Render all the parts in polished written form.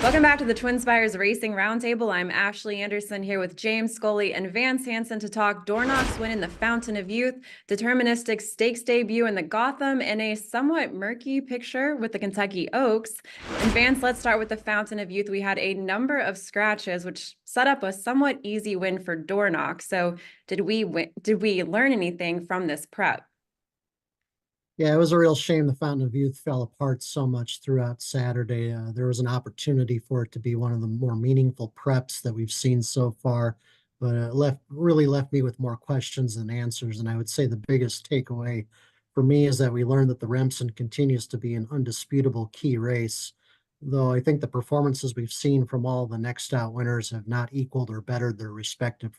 Welcome back to the TwinSpires Racing Roundtable. I'm Ashley Anderson here with James Scully and Vance Hanson to talk Dornoch's win in the Fountain of Youth, Deterministic Stakes debut in the Gotham, and a somewhat murky picture with the Kentucky Oaks. And Vance, let's start with the Fountain of Youth. We had a number of scratches, which set up a somewhat easy win for Dornoch. So did we learn anything from this prep? Yeah, it was a real shame the Fountain of Youth fell apart so much throughout Saturday. There was an opportunity for it to be one of the more meaningful preps that we've seen so far, but it really left me with more questions than answers. And I would say the biggest takeaway for me is that we learned that the Remsen continues to be an undisputable key race, though I think the performances we've seen from all the next out winners have not equaled or bettered their respective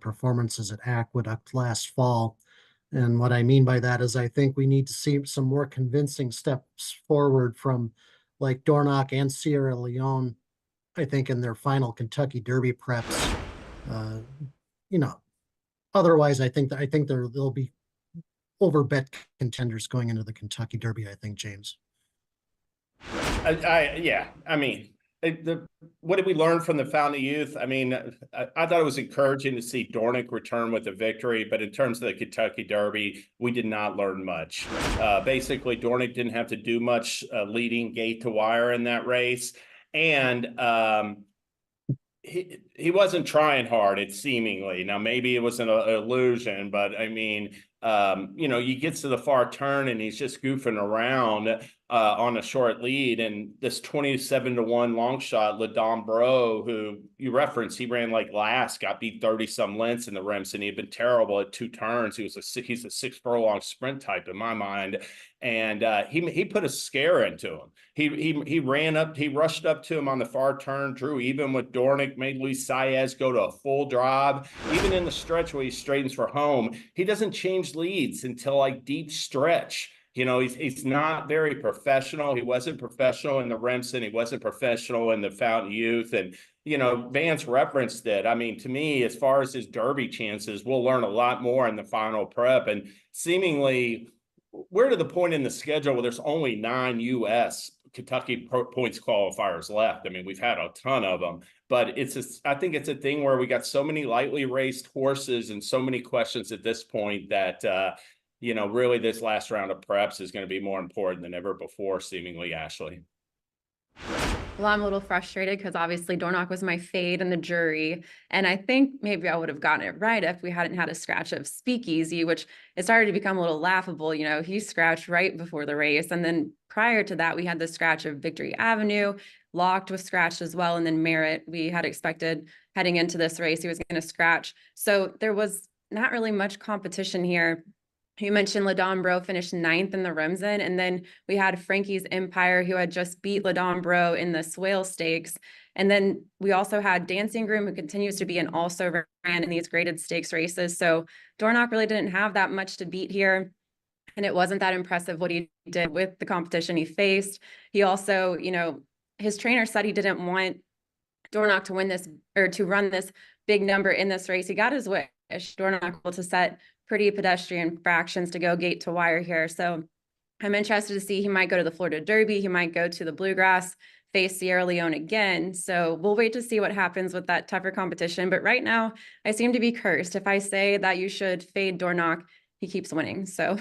performances at Aqueduct last fall. And what I mean by that is I think we need to see some more convincing steps forward from like Dornoch and Sierra Leone, I think, in their final Kentucky Derby preps. Uh, you know, Otherwise, they'll be overbet contenders going into the Kentucky Derby, I think, James. Yeah, I mean, what did we learn from the Fountain of Youth? I mean, I thought it was encouraging to see Dornoch return with a victory, but in terms of the Kentucky Derby, we did not learn much. Basically, Dornoch didn't have to do much leading gate to wire in that race, and he wasn't trying hard. It seemingly, now maybe it was an illusion, but I mean, he gets to the far turn and he's just goofing around on a short lead, and this 27-1 long shot, Ladon Bro, who you referenced, he ran like last, got beat 30-some lengths in the Remsen. He had been terrible at two turns. He's a 6 furlong sprint type in my mind, and he put a scare into him. He rushed up to him on the far turn, drew even with Dornoch, made Luis Saez go to a full drive. Even in the stretch where he straightens for home, he doesn't change leads until like deep stretch. He's not very professional. He wasn't professional in the Remsen. He wasn't professional in the Fountain Youth. And, Vance referenced it. I mean, to me, as far as his Derby chances, we'll learn a lot more in the final prep. And seemingly, we're to the point in the schedule where there's only 9 U.S. Kentucky points qualifiers left. I mean, we've had a ton of them, but I think it's a thing where we got so many lightly raced horses and so many questions at this point that, really this last round of preps is going to be more important than ever before, seemingly, Ashley. Well, I'm a little frustrated because obviously Dornoch was my fade in the jury. And I think maybe I would have gotten it right if we hadn't had a scratch of Speakeasy, which it started to become a little laughable. He scratched right before the race. And then prior to that, we had the scratch of Victory Avenue. Locked was scratched as well. And then Merritt, we had expected heading into this race, he was going to scratch. So there was not really much competition here. You mentioned Ladon Bro finished 9th in the Remsen, and then we had Frankie's Empire, who had just beat Ladon Bro in the Swale Stakes. And then we also had Dancing Groom, who continues to be and also ran in these graded stakes races. So Dornoch really didn't have that much to beat here. And it wasn't that impressive what he did with the competition he faced. He also, his trainer said he didn't want Dornoch to win this or to run this big number in this race. He got his wish. Dornoch able to set pretty pedestrian fractions to go gate to wire here. So I'm interested to see, he might go to the Florida Derby. He might go to the Bluegrass, face Sierra Leone again. So we'll wait to see what happens with that tougher competition. But right now I seem to be cursed. If I say that you should fade Dornoch, he keeps winning. So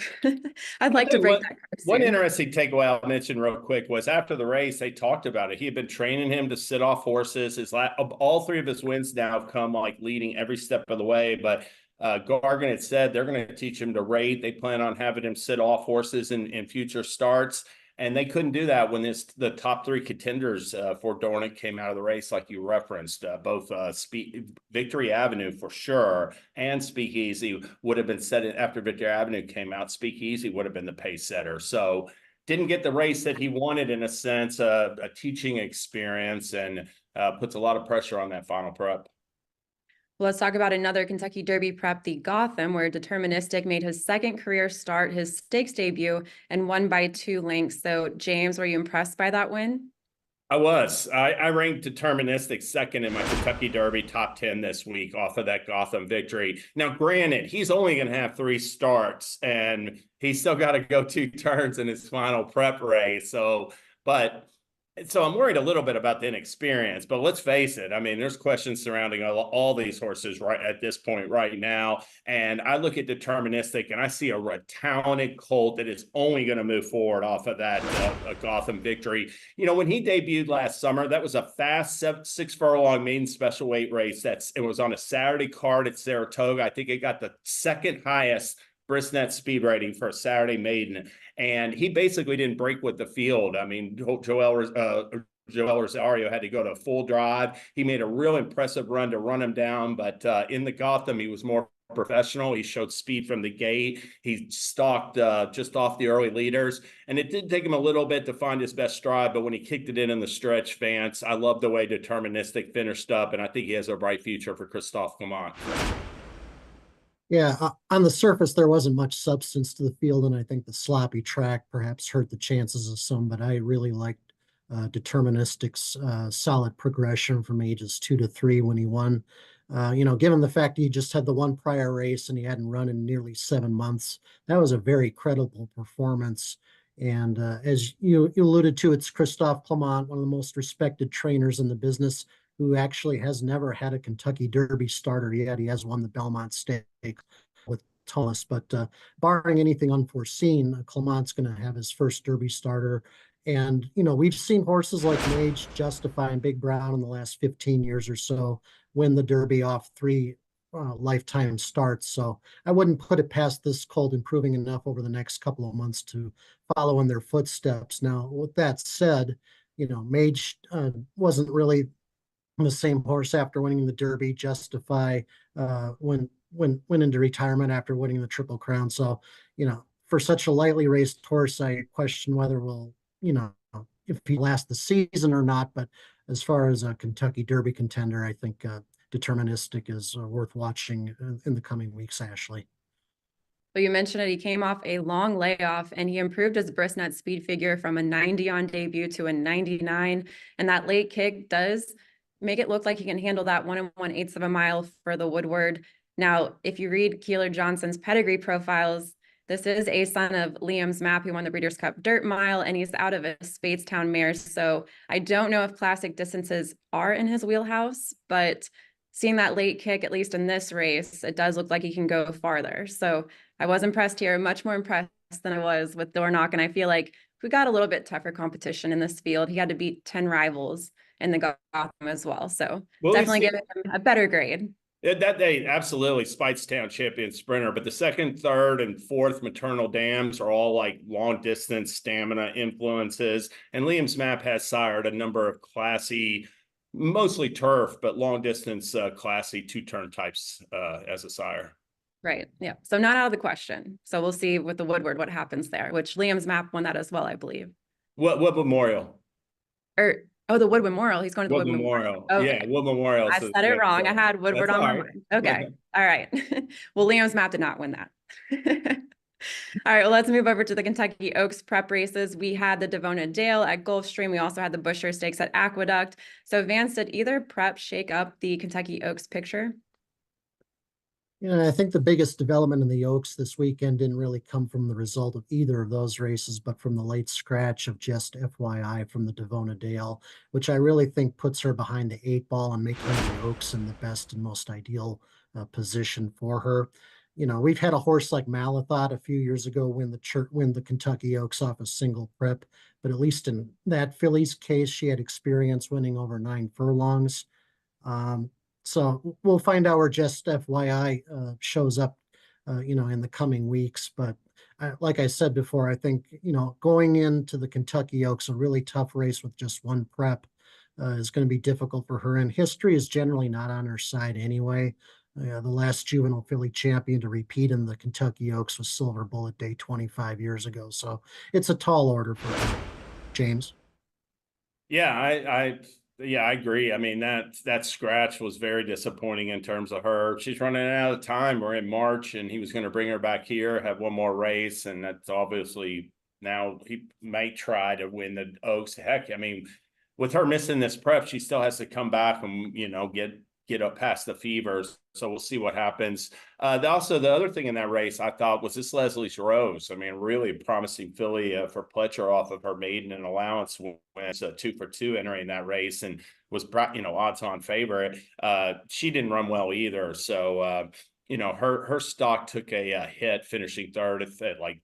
I'd like to break that curse. One interesting takeaway I'll mention real quick was after the race, they talked about it. He had been training him to sit off horses. All 3 of his wins now have come like leading every step of the way. But Gargan had said they're going to teach him to rate. They plan on having him sit off horses in future starts. And they couldn't do that when the top 3 contenders for Dornoch came out of the race, like you referenced. Both Victory Avenue for sure and Speakeasy would have been set after Victory Avenue came out. Speakeasy would have been the pace setter. So didn't get the race that he wanted, in a sense, a teaching experience, and puts a lot of pressure on that final prep. Well, let's talk about another Kentucky Derby prep, the Gotham, where Deterministic made his 2nd career start, his stakes debut, and won by 2 lengths. So, James, were you impressed by that win? I was. I ranked Deterministic 2nd in my Kentucky Derby top 10 this week off of that Gotham victory. Now, granted, he's only going to have 3 starts, and he's still got to go 2 turns in his final prep race. So, but So I'm worried a little bit about the inexperience, but let's face it. I mean, there's questions surrounding all these horses right at this point right now. And I look at Deterministic and I see a talented colt that is only going to move forward off of that Gotham victory. You know, when he debuted last summer, that was a fast 6 furlong maiden special weight race. It was on a Saturday card at Saratoga. I think it got the second highest Brisnet speed rating for a Saturday maiden. And he basically didn't break with the field. I mean, Joel Rosario had to go to a full drive. He made a real impressive run to run him down, but in the Gotham, he was more professional. He showed speed from the gate. He stalked just off the early leaders, and it did take him a little bit to find his best stride, but when he kicked it in the stretch, Vance, I love the way Deterministic finished up, and I think he has a bright future for Christophe Clement. Yeah, on the surface, there wasn't much substance to the field, and I think the sloppy track perhaps hurt the chances of some, but I really liked Deterministic's solid progression from ages 2 to 3 when he won. Given the fact he just had the one prior race and he hadn't run in nearly 7 months, that was a very credible performance. And as you alluded to, it's Christophe Clement, one of the most respected trainers in the business, who actually has never had a Kentucky Derby starter yet. He has won the Belmont Stakes with Thomas, but barring anything unforeseen, Clement's going to have his first Derby starter. And, we've seen horses like Mage, Justify, and Big Brown in the last 15 years or so win the Derby off 3 lifetime starts. So I wouldn't put it past this colt improving enough over the next couple of months to follow in their footsteps. Now, with that said, Mage wasn't really the same horse after winning the Derby. Justify went into retirement after winning the Triple Crown. So, for such a lightly raced horse, I question whether if he lasts the season or not. But as far as a Kentucky Derby contender, I think Deterministic is worth watching in the coming weeks, Ashley. But you mentioned it, he came off a long layoff and he improved his Brisnet speed figure from a 90 on debut to a 99. And that late kick does make it look like he can handle that 1 1/8 of a mile for the Woodward. Now, if you read Keeler Johnson's pedigree profiles, this is a son of Liam's Map, who won the Breeders' Cup Dirt Mile, and he's out of a Spadestown mare. So I don't know if classic distances are in his wheelhouse, but seeing that late kick, at least in this race, it does look like he can go farther. So I was impressed here, much more impressed than I was with Dornoch. And I feel like we got a little bit tougher competition in this field. He had to beat 10 rivals in the Gotham as well. So definitely give him a better grade. That day, absolutely, Speightstown champion sprinter, but the second, third, and fourth maternal dams are all like long distance stamina influences. And Liam's Map has sired a number of classy, mostly turf, but long distance classy 2-turn types as a sire. Right. Yeah. So not out of the question. So we'll see with the Woodward what happens there, which Liam's Map won that as well, I believe. What memorial? The Wood Memorial. He's going to the Wood Memorial. Okay. Yeah, Wood Memorial. I said it wrong. I had Woodward on my mind. Okay. All right. Well, Liam's Map did not win that. All right. Well, let's move over to the Kentucky Oaks prep races. We had the Devona Dale at Gulfstream. We also had the Busher Stakes at Aqueduct. So Vance, did either prep shake up the Kentucky Oaks picture? I think the biggest development in the Oaks this weekend didn't really come from the result of either of those races, but from the late scratch of Just FYI from the Devona Dale, which I really think puts her behind the 8 ball and making the Oaks in the best and most ideal position for her. We've had a horse like Malathot a few years ago win the Kentucky Oaks off a single prep, but at least in that filly's case, she had experience winning over 9 furlongs. So we'll find out where Just FYI shows up, in the coming weeks. But like I said before, I think, going into the Kentucky Oaks, a really tough race with just one prep is going to be difficult for her. And history is generally not on her side anyway. The last juvenile filly champion to repeat in the Kentucky Oaks was Silver Bullet Day 25 years ago. So it's a tall order for her, James. Yeah, I agree. I mean, that scratch was very disappointing in terms of her. She's running out of time. We're in March, and he was going to bring her back here, have one more race, and that's obviously now he might try to win the Oaks. Heck, I mean, with her missing this prep, she still has to come back and get get up past the fevers. So we'll see what happens. Also, the other thing in that race I thought was this Leslie's Rose. I mean, really promising filly for Pletcher off of her maiden and allowance wins 2 for 2 entering that race and was, odds on favorite. She didn't run well either. So, her stock took a hit, finishing third at like,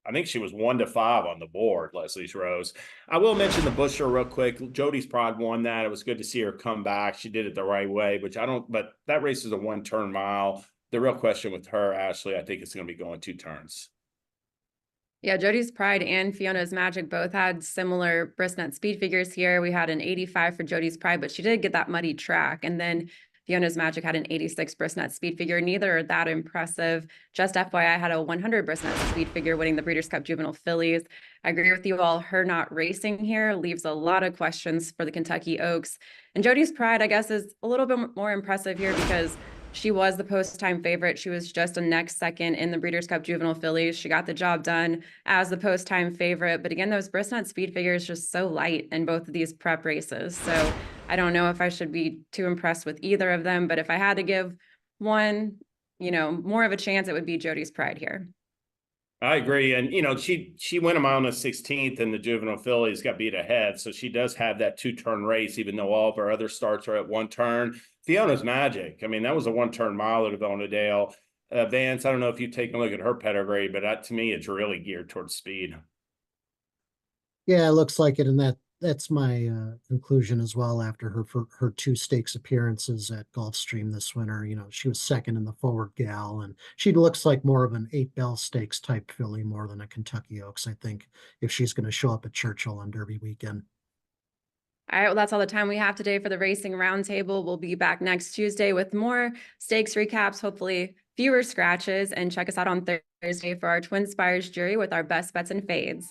I think she was 1 to 5 on the board, Leslie's Rose. I will mention the Busher real quick. Jody's Pride won that. It was good to see her come back. She did it the right way, but that race is a 1-turn mile. The real question with her, Ashley, I think it's going to be going 2 turns. Yeah, Jody's Pride and Fiona's Magic both had similar Brisnet speed figures here. We had an 85 for Jody's Pride, but she did get that muddy track. And then Fiona's Magic had an 86 Brisnet speed figure. Neither are that impressive. Just FYI, I had a 100 Brisnet speed figure winning the Breeders' Cup Juvenile Fillies. I agree with you all. Her not racing here leaves a lot of questions for the Kentucky Oaks. And Jody's Pride, I guess, is a little bit more impressive here because she was the post-time favorite. She was just a next second in the Breeders' Cup Juvenile Fillies. She got the job done as the post-time favorite. But again, those Brisnet speed figures just so light in both of these prep races. So I don't know if I should be too impressed with either of them. But if I had to give one, more of a chance, it would be Jody's Pride here. I agree. And, she went a mile on the 16th and the Juvenile Fillies got beat ahead. So she does have that 2-turn race, even though all of her other starts are at 1 turn. Fiona's Magic. I mean, that was a 1-turn mile at Avonadale. Vance, I don't know if you've taken a look at her pedigree, but to me, it's really geared towards speed. Yeah, it looks like it. And that's my conclusion as well after her 2 stakes appearances at Gulfstream this winter. She was second in the Forward Gal, and she looks like more of an 8-bell stakes type filly more than a Kentucky Oaks, I think, if she's going to show up at Churchill on Derby weekend. All right, well, that's all the time we have today for the Racing Roundtable. We'll be back next Tuesday with more stakes recaps, hopefully fewer scratches, and check us out on Thursday for our TwinSpires jury with our best bets and fades.